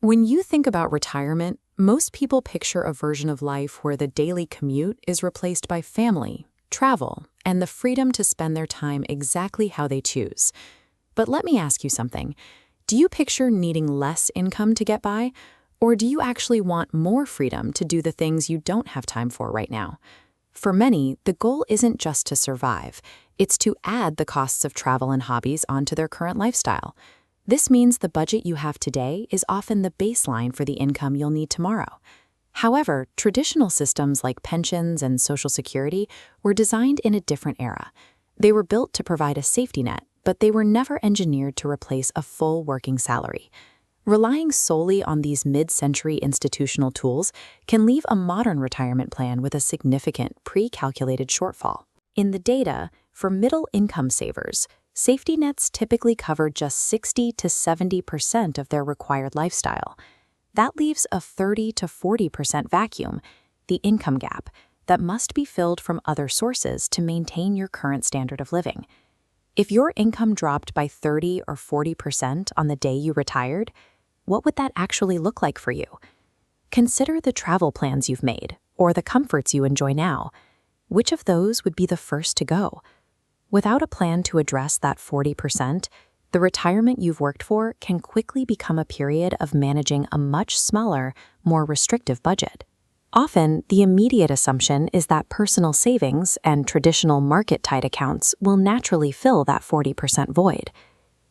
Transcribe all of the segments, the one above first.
When you think about retirement, most people picture a version of life where the daily commute is replaced by family, travel, and the freedom to spend their time exactly how they choose. But let me ask you something. Do you picture needing less income to get by, or do you actually want more freedom to do the things you don't have time for right now? For many, the goal isn't just to survive. It's to add the costs of travel and hobbies onto their current lifestyle. This means the budget you have today is often the baseline for the income you'll need tomorrow. However, traditional systems like pensions and Social Security were designed in a different era. They were built to provide a safety net, but they were never engineered to replace a full working salary. Relying solely on these mid-century institutional tools can leave a modern retirement plan with a significant pre-calculated shortfall. In the data, for middle-income savers, safety nets typically cover just 60 to 70% of their required lifestyle. That leaves a 30 to 40% vacuum, the income gap, that must be filled from other sources to maintain your current standard of living. If your income dropped by 30 or 40% on the day you retired, what would that actually look like for you? Consider the travel plans you've made, or the comforts you enjoy now. Which of those would be the first to go? Without a plan to address that 40%, the retirement you've worked for can quickly become a period of managing a much smaller, more restrictive budget. Often, the immediate assumption is that personal savings and traditional market-tied accounts will naturally fill that 40% void.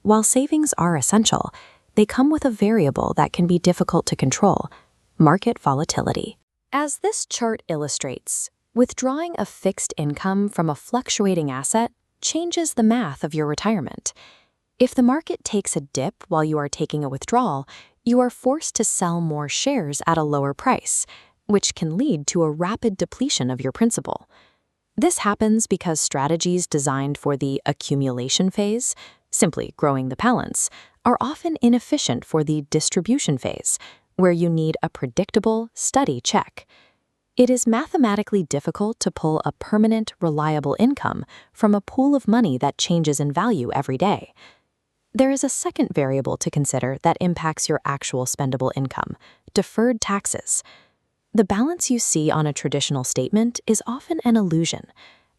While savings are essential, they come with a variable that can be difficult to control: market volatility. As this chart illustrates, withdrawing a fixed income from a fluctuating asset changes the math of your retirement. If the market takes a dip while you are taking a withdrawal, you are forced to sell more shares at a lower price, which can lead to a rapid depletion of your principal. This happens because strategies designed for the accumulation phase, simply growing the balance, are often inefficient for the distribution phase, where you need a predictable, steady check. It is mathematically difficult to pull a permanent, reliable income from a pool of money that changes in value every day. There is a second variable to consider that impacts your actual spendable income: deferred taxes. The balance you see on a traditional statement is often an illusion.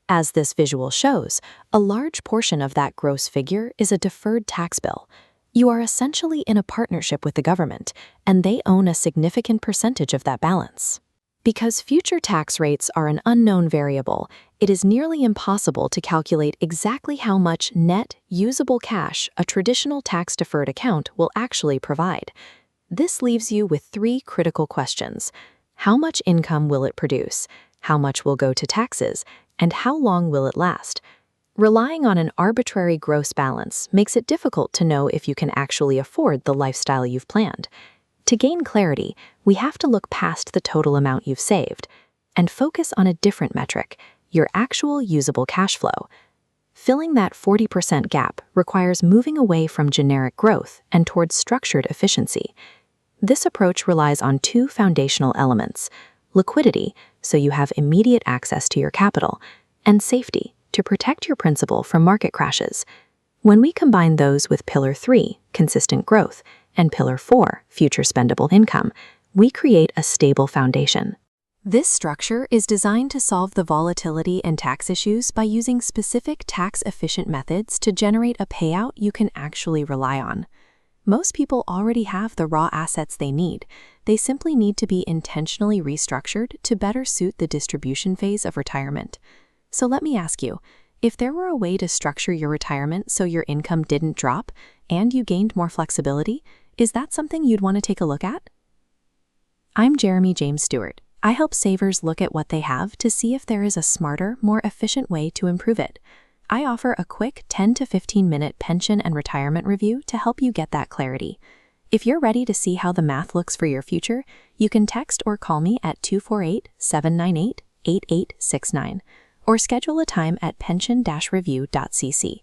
As this visual shows, a large portion of that gross figure is a deferred tax bill. You are essentially in a partnership with the government, and they own a significant percentage of that balance. Because future tax rates are an unknown variable, it is nearly impossible to calculate exactly how much net, usable cash a traditional tax-deferred account will actually provide. This leaves you with three critical questions: how much income will it produce? How much will go to taxes? And how long will it last? Relying on an arbitrary gross balance makes it difficult to know if you can actually afford the lifestyle you've planned. To gain clarity, we have to look past the total amount you've saved and focus on a different metric: your actual usable cash flow. Filling that 40% gap requires moving away from generic growth and towards structured efficiency. This approach relies on two foundational elements: liquidity, so you have immediate access to your capital, and safety, to protect your principal from market crashes. When we combine those with Pillar 3, consistent growth, and Pillar 4, future spendable income, we create a stable foundation. This structure is designed to solve the volatility and tax issues by using specific tax-efficient methods to generate a payout you can actually rely on. Most people already have the raw assets they need. They simply need to be intentionally restructured to better suit the distribution phase of retirement. So let me ask you, if there were a way to structure your retirement so your income didn't drop and you gained more flexibility, is that something you'd want to take a look at? I'm Jeremy James Stewart. I help savers look at what they have to see if there is a smarter, more efficient way to improve it. I offer a quick 10 to 15-minute pension and retirement review to help you get that clarity. If you're ready to see how the math looks for your future, you can text or call me at 248-798-8869 or schedule a time at pension-review.cc.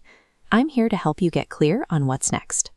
I'm here to help you get clear on what's next.